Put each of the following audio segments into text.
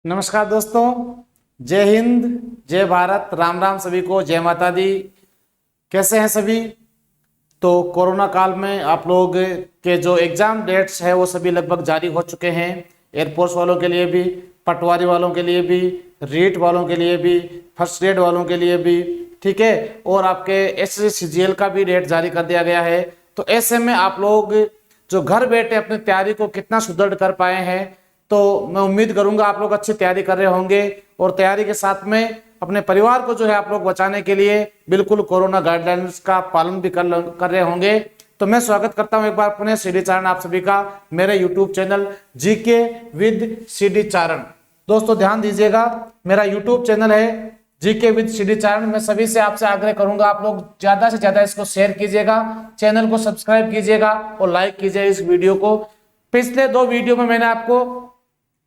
नमस्कार दोस्तों, जय हिंद, जय भारत, राम राम सभी को, जय माता दी। कैसे हैं सभी? तो कोरोना काल में आप लोग के जो एग्जाम डेट्स है वो सभी लगभग जारी हो चुके हैं। एयरफोर्स वालों के लिए भी, पटवारी वालों के लिए भी, रीट वालों के लिए भी, फर्स्ट ग्रेड वालों के लिए भी, ठीक है। और आपके SSCGL का भी डेट जारी कर दिया गया है। तो ऐसे में आप लोग जो घर बैठे अपनी तैयारी को कितना सुदृढ़ कर पाए हैं, तो मैं उम्मीद करूंगा आप लोग अच्छी तैयारी कर रहे होंगे। और तैयारी के साथ में अपने परिवार को जो है आप लोग बचाने के लिए बिल्कुल कोरोना गाइडलाइंस का पालन भी कर रहे होंगे। तो मैं स्वागत करता हूं एक बार पुनः CD चारण आप सभी का मेरे YouTube channel GK with CD चारण। दोस्तों ध्यान दीजिएगा, मेरा YouTube चैनल है जीके विद CD चारण। मैं सभी से आपसे आग्रह करूंगा आप लोग ज्यादा से ज्यादा इसको शेयर कीजिएगा, चैनल को सब्सक्राइब कीजिएगा और लाइक कीजिए इस वीडियो को। पिछले 2 वीडियो में मैंने आपको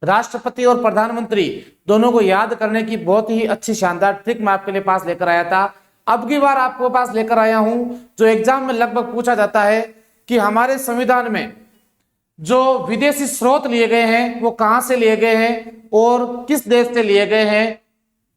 राष्ट्रपति और प्रधानमंत्री दोनों को याद करने की बहुत ही अच्छी शानदार ट्रिक मैं आपके लिए पास लेकर आया था। अब की बार आपको पास लेकर आया हूं जो एग्जाम में लगभग पूछा जाता है कि हमारे संविधान में जो विदेशी स्रोत लिए गए हैं वो कहां से लिए गए हैं और किस देश से लिए गए हैं,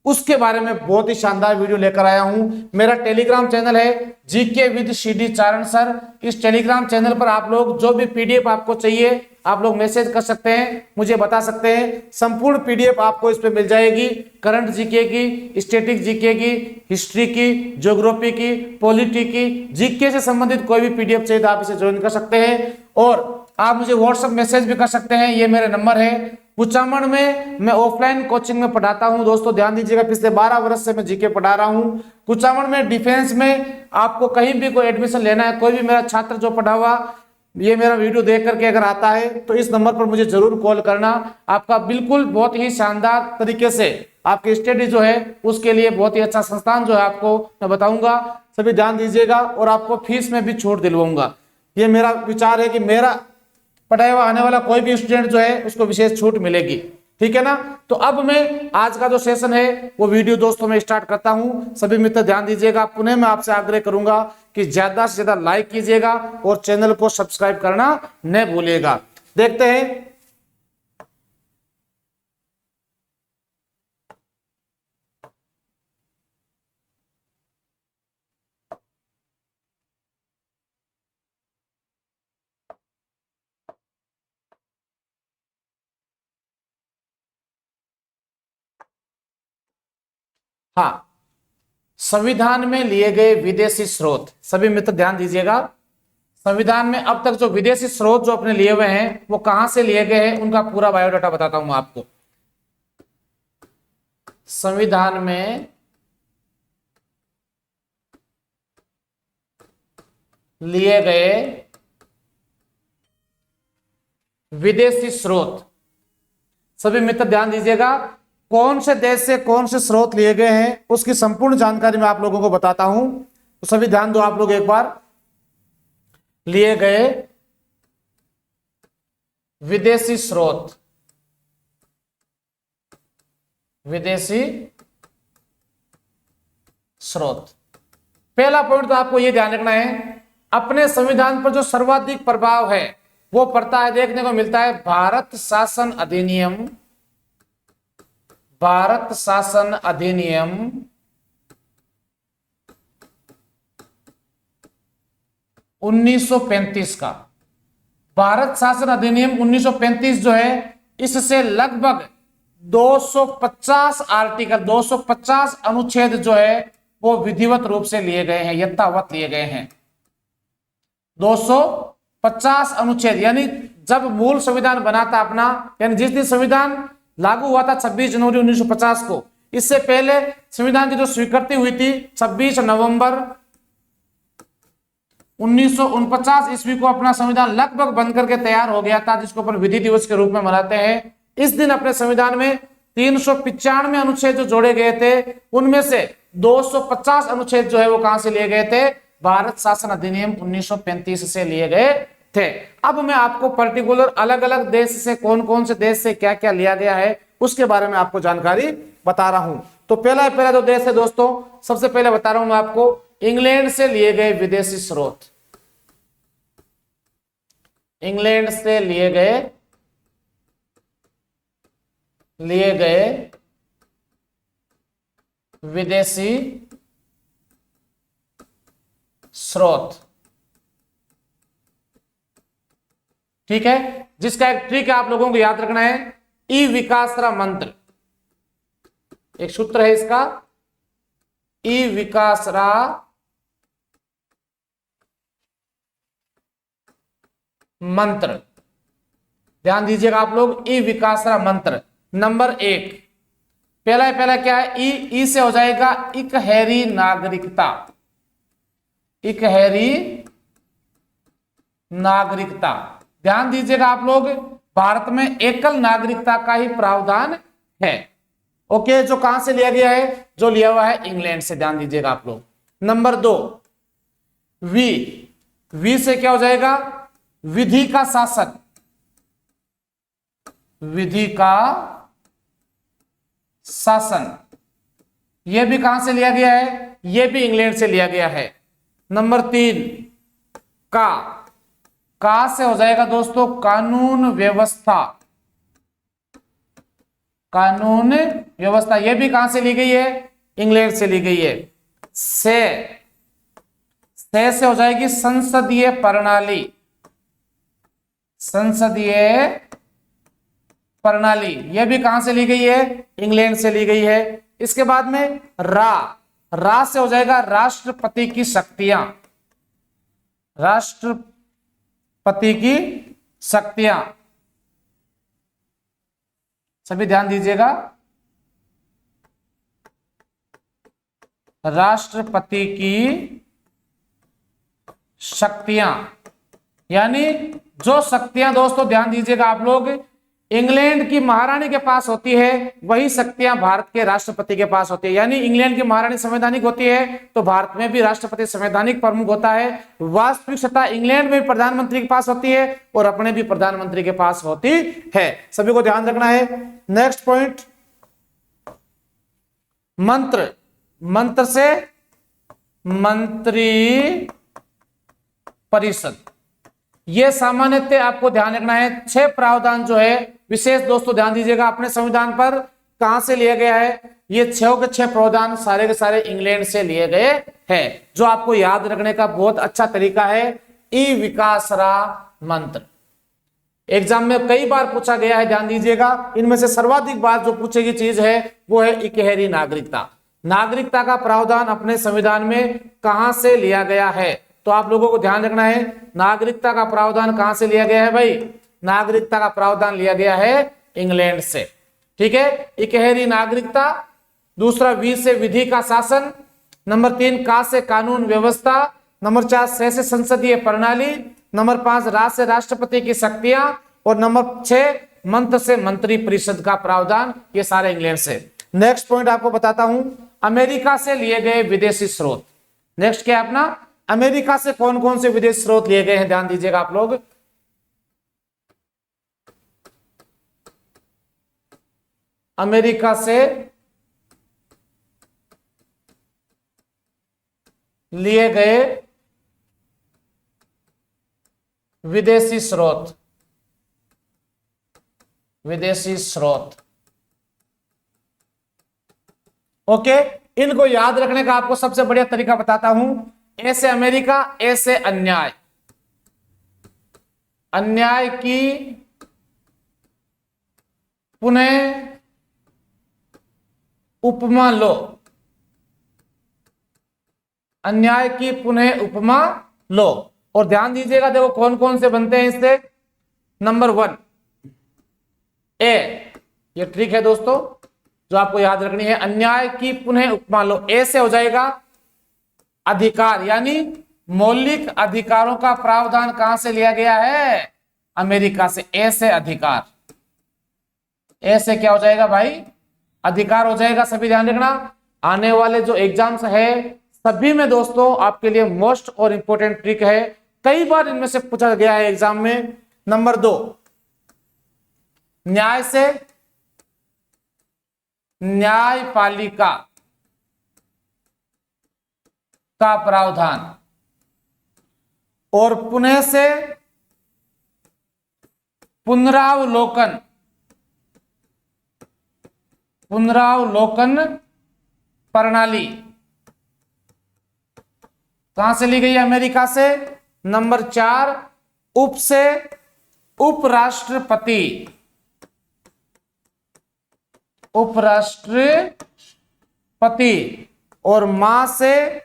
उसके बारे में बहुत ही शानदार वीडियो लेकर आया हूं। मेरा टेलीग्राम चैनल है GK with CD Charan sir. इस टेलीग्राम चैनल पर आप लोग जो भी PDF आपको चाहिए आप लोग मैसेज कर सकते हैं, मुझे बता सकते हैं। संपूर्ण PDF आपको इस पे मिल जाएगी। करंट जीके की, स्टैटिक जीके की, हिस्ट्री की, ज्योग्राफी की, पॉलिटी की, जीके से संबंधित कोई भी PDF चाहिए तो आप इसे ज्वाइन कर सकते हैं। और आप मुझे व्हाट्सएप मैसेज भी कर सकते हैं, ये मेरे नंबर है। कुचामन में मैं ऑफलाइन कोचिंग में पढ़ाता हूं। दोस्तों ध्यान दीजिएगा, पिछले 12 वर्ष से मैं जीके पढ़ा रहा हूं। कुचामन में डिफेंस में आपको कहीं भी कोई एडमिशन लेना है, कोई भी मेरा छात्र जो पढ़ा हुआ ये मेरा वीडियो देख करके अगर आता है तो इस नंबर पर मुझे जरूर कॉल करना। आपका बिल्कुल बहुत ही शानदार तरीके से आपकी स्टडी जो है उसके लिए बहुत ही अच्छा संस्थान जो है आपको मैं बताऊंगा। सभी ध्यान दीजिएगा और आपको फीस में भी छूट दिलवाऊंगा। ये मेरा विचार है कि मेरा पढ़ाया हुआ आने वाला कोई भी स्टूडेंट जो है उसको विशेष छूट मिलेगी, ठीक है ना। तो अब मैं आज का जो सेशन है वो वीडियो दोस्तों में स्टार्ट करता हूं। सभी मित्र ध्यान दीजिएगा, पुनः मैं आपसे आग्रह करूंगा कि ज्यादा से ज्यादा लाइक कीजिएगा और चैनल को सब्सक्राइब करना न भूलिएगा। देखते हैं हाँ, संविधान में लिए गए विदेशी स्रोत। सभी मित्र ध्यान दीजिएगा, संविधान में अब तक जो विदेशी स्रोत जो अपने लिए हुए हैं वो कहां से लिए गए हैं उनका पूरा बायोडाटा बताता हूं आपको। संविधान में लिए गए विदेशी स्रोत, सभी मित्र ध्यान दीजिएगा, कौन से देश से कौन से स्रोत लिए गए हैं उसकी संपूर्ण जानकारी मैं आप लोगों को बताता हूं। तो सभी ध्यान दो आप लोग एक बार। लिए गए विदेशी स्रोत, विदेशी स्रोत। पहला पॉइंट तो आपको यह ध्यान रखना है, अपने संविधान पर जो सर्वाधिक प्रभाव है वो पड़ता है, देखने को मिलता है भारत शासन अधिनियम, भारत शासन अधिनियम 1935 का। भारत शासन अधिनियम 1935 जो है इससे लगभग 250 आर्टिकल, 250 अनुच्छेद जो है वो विधिवत रूप से लिए गए हैं, यथावत लिए गए हैं। 250 अनुच्छेद, यानी जब मूल संविधान बना था अपना, यानी जिस दिन संविधान लागू हुआ था 26 जनवरी 1950 को, इससे पहले संविधान की जो स्वीकृति हुई थी 26 नवंबर 1949 ईस्वी को अपना संविधान लगभग बन करके तैयार हो गया था, जिसको अपन विधि दिवस के रूप में मनाते हैं। इस दिन अपने संविधान में 395 अनुच्छेद जो जोड़े गए थे उनमें से 250 अनुच्छेद जो है वो कहां से लिए गए थे, भारत शासन अधिनियम 1935 से लिए गए थे। अब मैं आपको पर्टिकुलर अलग अलग देश से, कौन कौन से देश से क्या क्या लिया गया है उसके बारे में आपको जानकारी बता रहा हूं। तो पहला जो देश है दोस्तों, सबसे पहले बता रहा हूं मैं आपको, इंग्लैंड से लिए गए विदेशी स्रोत। इंग्लैंड से लिए गए लिए गए विदेशी स्रोत। ठीक है, जिसका एक ट्रिक आप लोगों को याद रखना है, ई विकासरा मंत्र, एक सूत्र है इसका, ई विकासरा मंत्र। ध्यान दीजिएगा आप लोग, ई विकासरा मंत्र नंबर 1। पहला क्या है, ई से हो जाएगा इकहरी नागरिकता। इकहरी नागरिकता, ध्यान दीजिएगा आप लोग, भारत में एकल नागरिकता का ही प्रावधान है। ओके, जो कहां से लिया गया है, जो लिया हुआ है इंग्लैंड से, ध्यान दीजिएगा आप लोग। नंबर 2, वी से क्या हो जाएगा, विधि का शासन। विधि का शासन, यह भी कहां से लिया गया है, यह भी इंग्लैंड से लिया गया है। नंबर 3, का से हो जाएगा दोस्तों कानून व्यवस्था। कानून व्यवस्था, यह भी कहां से ली गई है, इंग्लैंड से ली गई है। से हो जाएगी संसदीय प्रणाली। संसदीय प्रणाली, यह भी कहां से ली गई है, इंग्लैंड से ली गई है। इसके बाद में रा से हो जाएगा राष्ट्रपति की शक्तियां। राष्ट्रपति की शक्तियां, सभी ध्यान दीजिएगा, राष्ट्रपति की शक्तियां, यानी जो शक्तियां दोस्तों ध्यान दीजिएगा आप लोग, इंग्लैंड की महारानी के पास होती है, वही शक्तियां भारत के राष्ट्रपति के पास होती है। यानी इंग्लैंड की महारानी संवैधानिक होती है, तो भारत में भी राष्ट्रपति संवैधानिक प्रमुख होता है। वास्तविक सत्ता इंग्लैंड में प्रधानमंत्री के पास होती है और अपने भी प्रधानमंत्री के पास होती है। सभी को ध्यान रखना है। नेक्स्ट पॉइंट, मंत्र से मंत्री परिषद, यह सामान्यतः आपको ध्यान रखना है। 6 प्रावधान जो है विशेष दोस्तों ध्यान दीजिएगा, अपने संविधान पर कहां से लिया गया है, ये 6 के 6 प्रावधान सारे के सारे इंग्लैंड से लिए गए हैं। जो आपको याद रखने का बहुत अच्छा तरीका है, ई विकासरा मंत्र। एग्जाम में कई बार पूछा गया है, ध्यान दीजिएगा। इनमें से सर्वाधिक बार जो पूछी गई चीज है वो है इकहरी नागरिकता। नागरिकता का प्रावधान अपने संविधान में कहां से लिया गया है, तो आप लोगों को ध्यान रखना है, नागरिकता का प्रावधान कहां से लिया गया है भाई, नागरिकता का प्रावधान लिया गया है इंग्लैंड से। ठीक है, इकहरी नागरिकता। दूसरा, वी से विधि का शासन। नंबर 3, का से कानून व्यवस्था। नंबर 4, से संसदीय प्रणाली। नंबर 5, रा से राष्ट्रपति की शक्तियां। और नंबर 6, मंत्र से मंत्री परिषद का प्रावधान। ये सारे इंग्लैंड से। नेक्स्ट पॉइंट आपको बताता हूं, अमेरिका से लिए गए विदेशी स्रोत। नेक्स्ट क्या है अपना, अमेरिका से कौन कौन से विदेशी स्रोत लिए गए हैं, ध्यान दीजिएगा आप लोग। अमेरिका से लिए गए विदेशी स्रोत। विदेशी स्रोत, ओके। इनको याद रखने का आपको सबसे बढ़िया तरीका बताता हूं। ए से अमेरिका, ए से अन्याय। अन्याय की पुनः उपमा लो। अन्याय की पुनः उपमा लो। और ध्यान दीजिएगा, देखो कौन कौन से बनते हैं इससे। नंबर 1, ए, ये ट्रिक है दोस्तों जो आपको याद रखनी है। अन्याय की पुनः उपमा लो, ए से हो जाएगा अधिकार, यानी मौलिक अधिकारों का प्रावधान कहां से लिया गया है, अमेरिका से। ए से अधिकार, ए से क्या हो जाएगा भाई, अधिकार हो जाएगा। सभी ध्यान रखना, आने वाले जो एग्जाम्स है सभी में दोस्तों आपके लिए मोस्ट और इंपोर्टेंट ट्रिक है, कई बार इनमें से पूछा गया है एग्जाम में। नंबर 2, न्याय से न्यायपालिका का प्रावधान। और पुनः से पुनरावलोकन पुनरावलोकन प्रणाली कहां से ली गई है? अमेरिका से। नंबर 4, उप से उपराष्ट्रपति, उपराष्ट्रपति, और मां से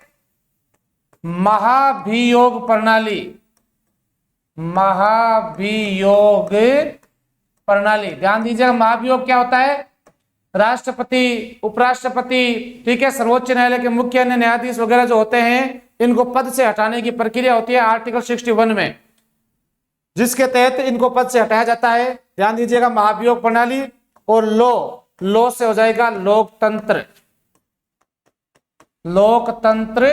महाभियोग प्रणाली, महाभियोग प्रणाली। ध्यान दीजिएगा, महाभियोग क्या होता है? राष्ट्रपति, उपराष्ट्रपति, ठीक है, सर्वोच्च न्यायालय के मुख्य न्यायाधीश वगैरह जो होते हैं, इनको पद से हटाने की प्रक्रिया होती है आर्टिकल 61 में, जिसके तहत इनको पद से हटाया जाता है। ध्यान दीजिएगा, महाभियोग प्रणाली। और लो से हो जाएगा लोकतंत्र, लोकतंत्र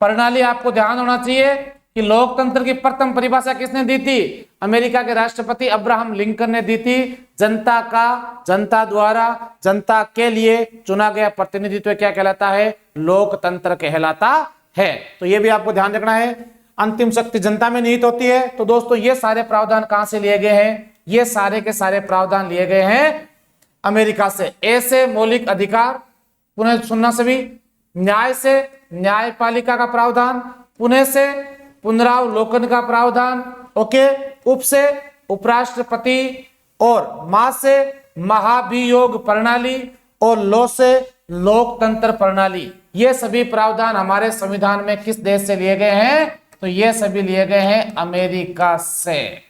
प्रणाली। आपको ध्यान होना चाहिए कि लोकतंत्र की प्रथम परिभाषा किसने दी थी? अमेरिका के राष्ट्रपति अब्राहम लिंकन ने दी थी। जनता का, जनता द्वारा, जनता के लिए चुना गया प्रतिनिधित्व क्या कहलाता है? लोकतंत्र कहलाता है। तो यह भी आपको ध्यान रखना है, अंतिम शक्ति जनता में निहित होती है। तो दोस्तों, ये सारे प्रावधान कहां से लिए गए हैं? ये सारे के सारे प्रावधान लिए गए हैं अमेरिका से। ऐसे मौलिक अधिकार, पुनः सुनना सभी, न्याय से न्यायपालिका का प्रावधान, पुनः से पुनरावलोकन का प्रावधान, ओके, उप से उपराष्ट्रपति, और मां से महाभियोग प्रणाली, और लो से लोकतंत्र प्रणाली। ये सभी प्रावधान हमारे संविधान में किस देश से लिए गए हैं? तो ये सभी लिए गए हैं अमेरिका से।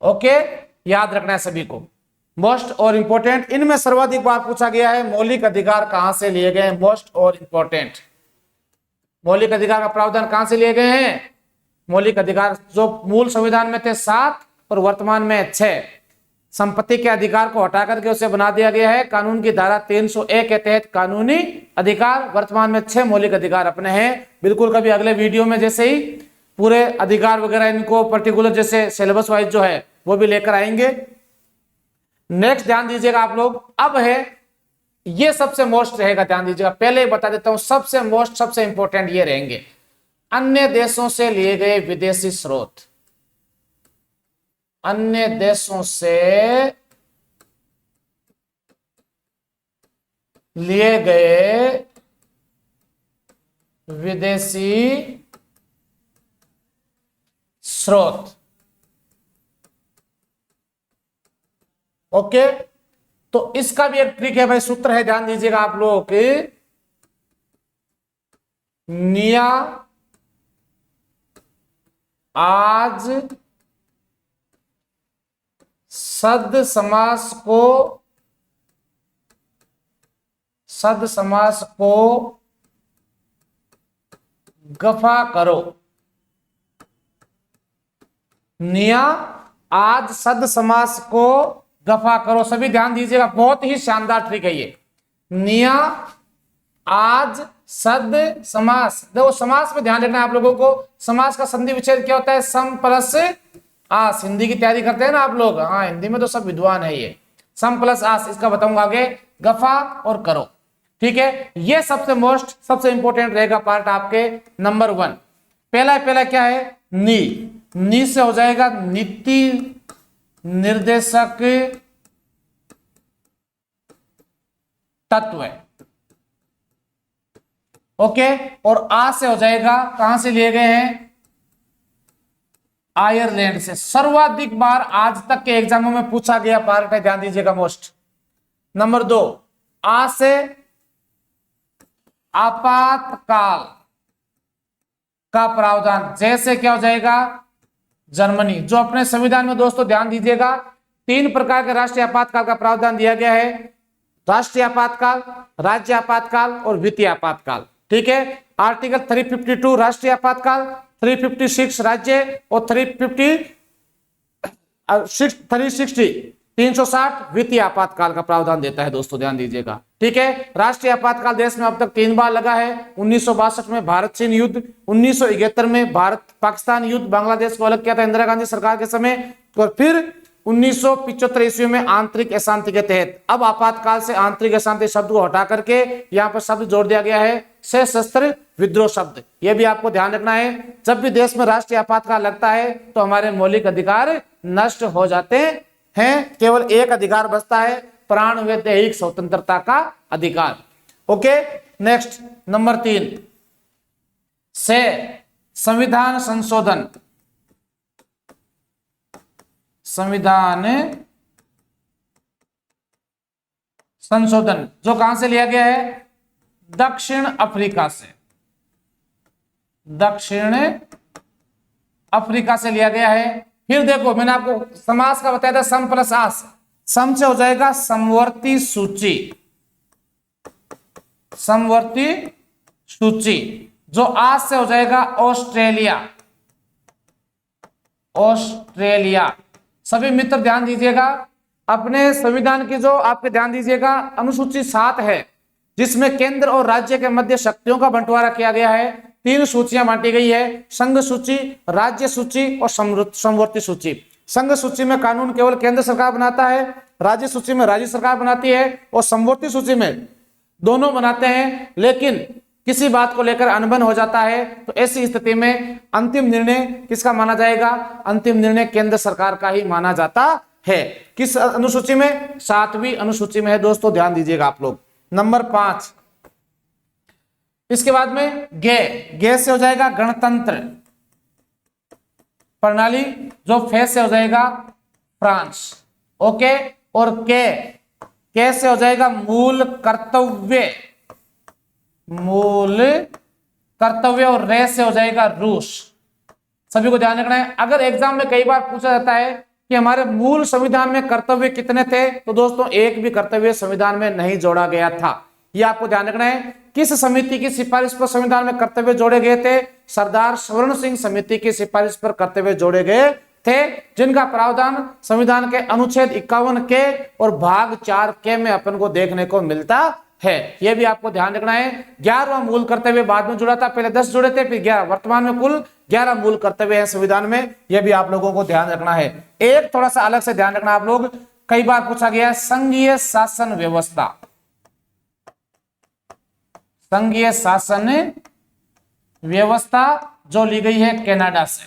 ओके, याद रखना है सभी को, मोस्ट और इंपॉर्टेंट। इनमें सर्वाधिक बार पूछा गया है मौलिक अधिकार कहां से लिए गए हैं? मोस्ट और इंपॉर्टेंट, मौलिक अधिकार का प्रावधान कहां से लिए गए हैं? मौलिक अधिकार जो मूल संविधान में थे 7 और वर्तमान में 6। संपत्ति के अधिकार को हटा करके उसे बना दिया गया है कानून की धारा 301 के तहत कानूनी अधिकार। वर्तमान में 6 मौलिक अधिकार अपने हैं। बिल्कुल कभी अगले वीडियो में जैसे ही पूरे अधिकार वगैरह इनको पर्टिकुलर जैसे सिलेबस वाइज जो है वो भी लेकर आएंगे। नेक्स्ट ध्यान दीजिएगा आप लोग, अब है ये सबसे मोस्ट रहेगा, ध्यान दीजिएगा, पहले बता देता हूं, सबसे मोस्ट सबसे इंपॉर्टेंट ये रहेंगे अन्य देशों से लिए गए विदेशी स्रोत। अन्य देशों से लिए गए विदेशी स्रोत। ओके, तो इसका भी एक ट्रिक है भाई, सूत्र है, ध्यान दीजिएगा आप लोगों के, निया आज सद समास को गफा करो। निया आज सद समास को गफा करो। सभी ध्यान दीजिएगा, बहुत ही शानदार ट्रिक है ये। निया आज सद समास, देखो समास में ध्यान रखना है आप लोगों को। समास का संधि विच्छेद क्या होता है? सम प्लस आस। हिंदी की तैयारी करते हैं ना आप लोग? हाँ, हिंदी में तो सब विद्वान है ये। सम प्लस आस, इसका बताऊंगा आगे, गफा और करो, ठीक है। ये सबसे मोस्ट सबसे इंपॉर्टेंट रहेगा पार्ट आपके नंबर 1। पहला क्या है? नी से हो जाएगा नीति निर्देशक तत्व, ओके। और आ से हो जाएगा, कहां से लिए गए हैं? आयरलैंड से। सर्वाधिक बार आज तक के एग्जामों में पूछा गया पार्ट है, ध्यान दीजिएगा, मोस्ट। नंबर 2, आ से आपातकाल का प्रावधान, जैसे क्या हो जाएगा? जर्मनी। जो अपने संविधान में दोस्तों ध्यान दीजिएगा 3 प्रकार के राष्ट्रीय आपातकाल का प्रावधान दिया गया है। राष्ट्रीय आपातकाल, राज्य आपातकाल और वित्तीय आपातकाल, ठीक है। आर्टिकल 352 राष्ट्रीय आपातकाल, 356 राज्य और 360 वित्तीय आपातकाल का प्रावधान देता है दोस्तों, ध्यान दीजिएगा, ठीक है। राष्ट्रीय आपातकाल देश में अब तक 3 बार लगा है। 1962 में भारत चीन युद्ध, 1971 में भारत पाकिस्तान युद्ध, बांग्लादेश को अलग किया था इंदिरा गांधी सरकार के समय, और फिर 1975 ईस्वी में आंतरिक अशांति के तहत। अब आपातकाल से आंतरिक अशांति शब्द को हटा करके यहाँ पर शब्द जोड़ दिया गया है सशस्त्र विद्रोह शब्द। यह भी आपको ध्यान रखना है, जब भी देश में राष्ट्रीय आपातकाल लगता है तो हमारे मौलिक अधिकार नष्ट हो जाते है, केवल एक अधिकार बचता है, प्राण व दैहिक स्वतंत्रता का अधिकार। ओके, नेक्स्ट नंबर 3 से संविधान संशोधन। संविधान संशोधन जो कहां से लिया गया है? दक्षिण अफ्रीका से। दक्षिण अफ्रीका से लिया गया है। फिर देखो, मैंने आपको समास का बताया था, सम प्लस आस। सम से हो जाएगा समवर्ती सूची। समवर्ती सूची। जो आस से हो जाएगा ऑस्ट्रेलिया। ऑस्ट्रेलिया। सभी मित्र ध्यान दीजिएगा, अपने संविधान की जो आपके ध्यान दीजिएगा अनुसूची 7 है, जिसमें केंद्र और राज्य के मध्य शक्तियों का बंटवारा किया गया है। 3 सूचियां बांटी गई है, संघ सूची, राज्य सूची और समवर्ती सूची। संघ सूची में कानून केवल केंद्र सरकार बनाता है, राज्य सूची में राज्य सरकार बनाती है, और समवर्ती सूची में दोनों बनाते हैं। लेकिन किसी बात को लेकर अनबन हो जाता है तो ऐसी स्थिति में अंतिम निर्णय किसका माना जाएगा? अंतिम निर्णय केंद्र सरकार का ही माना जाता है। किस अनुसूची में? 7वीं अनुसूची में है दोस्तों, ध्यान दीजिएगा आप लोग। नंबर 5, इसके बाद में गे से हो जाएगा गणतंत्र प्रणाली, जो फे से हो जाएगा फ्रांस। ओके, और के से हो जाएगा मूल कर्तव्य। मूल कर्तव्य, और रे से हो जाएगा रूस। सभी को ध्यान रखना है। अगर एग्जाम में कई बार पूछा जाता है कि हमारे मूल संविधान में कर्तव्य कितने थे, तो दोस्तों एक भी कर्तव्य संविधान में नहीं जोड़ा गया था। ये आपको ध्यान रखना है। किस समिति की सिफारिश पर संविधान में कर्तव्य जोड़े गए थे? सरदार स्वर्ण सिंह समिति की सिफारिश पर कर्तव्य जोड़े गए थे, जिनका प्रावधान संविधान के अनुच्छेद 51 के और भाग 4 के में अपन को देखने को मिलता है। यह भी आपको ध्यान रखना है। 11वां मूल कर्तव्य बाद में जुड़ा था, पहले 10 जुड़े थे, फिर 11। वर्तमान में कुल 11 मूल कर्तव्य है संविधान में। यह भी आप लोगों को ध्यान रखना है। एक थोड़ा सा अलग से ध्यान रखना आप लोग, कई बार पूछा गया है संघीय शासन व्यवस्था। संघीय शासन व्यवस्था जो ली गई है कनाडा से।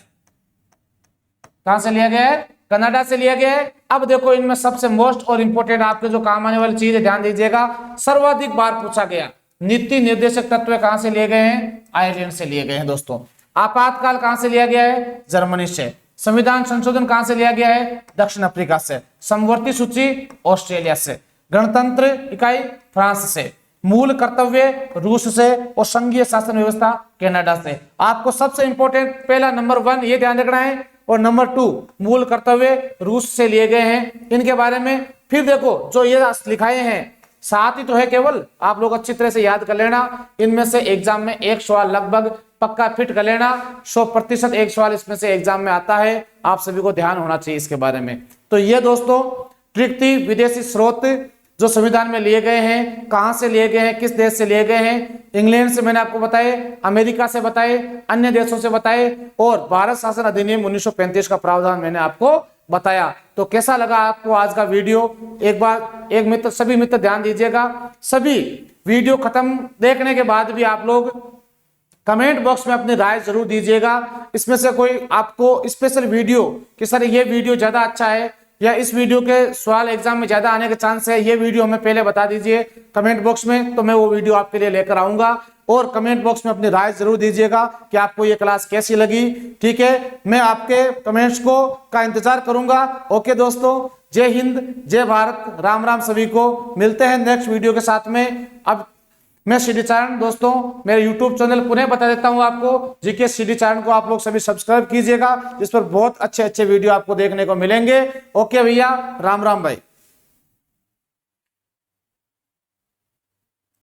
कहां से लिया गया है? कनाडा से लिया गया है। अब देखो, इनमें सबसे मोस्ट और इंपोर्टेंट आपके जो काम आने वाली चीज है, ध्यान दीजिएगा, सर्वाधिक बार पूछा गया, नीति निर्देशक तत्व कहां से लिए गए हैं? आयरलैंड से लिए गए हैं दोस्तों। आपातकाल कहां से लिया गया है? जर्मनी से। संविधान संशोधन कहां से लिया गया है? दक्षिण अफ्रीका से। समवर्ती सूची ऑस्ट्रेलिया से। गणतंत्र इकाई फ्रांस से। मूल कर्तव्य रूस से, और संघीय शासन व्यवस्था कनाडा से। आपको सबसे इंपॉर्टेंट पहला नंबर 1 ये ध्यान रखना है, और नंबर 2 मूल कर्तव्य रूस से लिए गए हैं, इनके बारे में। फिर देखो, जो ये लिखाए हैं 7 ही तो है केवल, आप लोग अच्छी तरह से याद कर लेना। इनमें से एग्जाम में एक सवाल लगभग पक्का फिट कर लेना। 100% एक सवाल इसमें से एग्जाम में आता है। आप सभी को ध्यान होना चाहिए इसके बारे में। तो ये दोस्तों ट्रिक थी, विदेशी स्रोत जो संविधान में लिए गए हैं, कहां से लिए गए हैं, किस देश से लिए गए हैं। इंग्लैंड से मैंने आपको बताए, अमेरिका से बताए, अन्य देशों से बताए, और भारत शासन अधिनियम 1935 का प्रावधान मैंने आपको बताया। तो कैसा लगा आपको आज का वीडियो? एक बार सभी मित्र ध्यान दीजिएगा। सभी वीडियो खत्म देखने के बाद भी आप लोग कमेंट बॉक्स में अपनी राय जरूर दीजिएगा। इसमें से कोई आपको स्पेशल वीडियो कि सर ये वीडियो ज्यादा अच्छा है, या इस वीडियो के सवाल एग्जाम में ज्यादा आने के चांस है, ये वीडियो हमें पहले बता दीजिए कमेंट बॉक्स में, तो मैं वो वीडियो आपके लिए लेकर आऊंगा। और कमेंट बॉक्स में अपनी राय जरूर दीजिएगा कि आपको ये क्लास कैसी लगी। ठीक है, मैं आपके कमेंट्स का इंतजार करूंगा। ओके दोस्तों, जय हिंद, जय भारत, राम राम सभी को। मिलते हैं नेक्स्ट वीडियो के साथ में। अब मैं सीडी चारण दोस्तों, मेरे YouTube चैनल पुनः बता देता हूं आपको, जीके सीडी चारण को आप लोग सभी सब्सक्राइब कीजिएगा, जिस पर बहुत अच्छे अच्छे वीडियो आपको देखने को मिलेंगे। ओके भैया, राम राम भाई।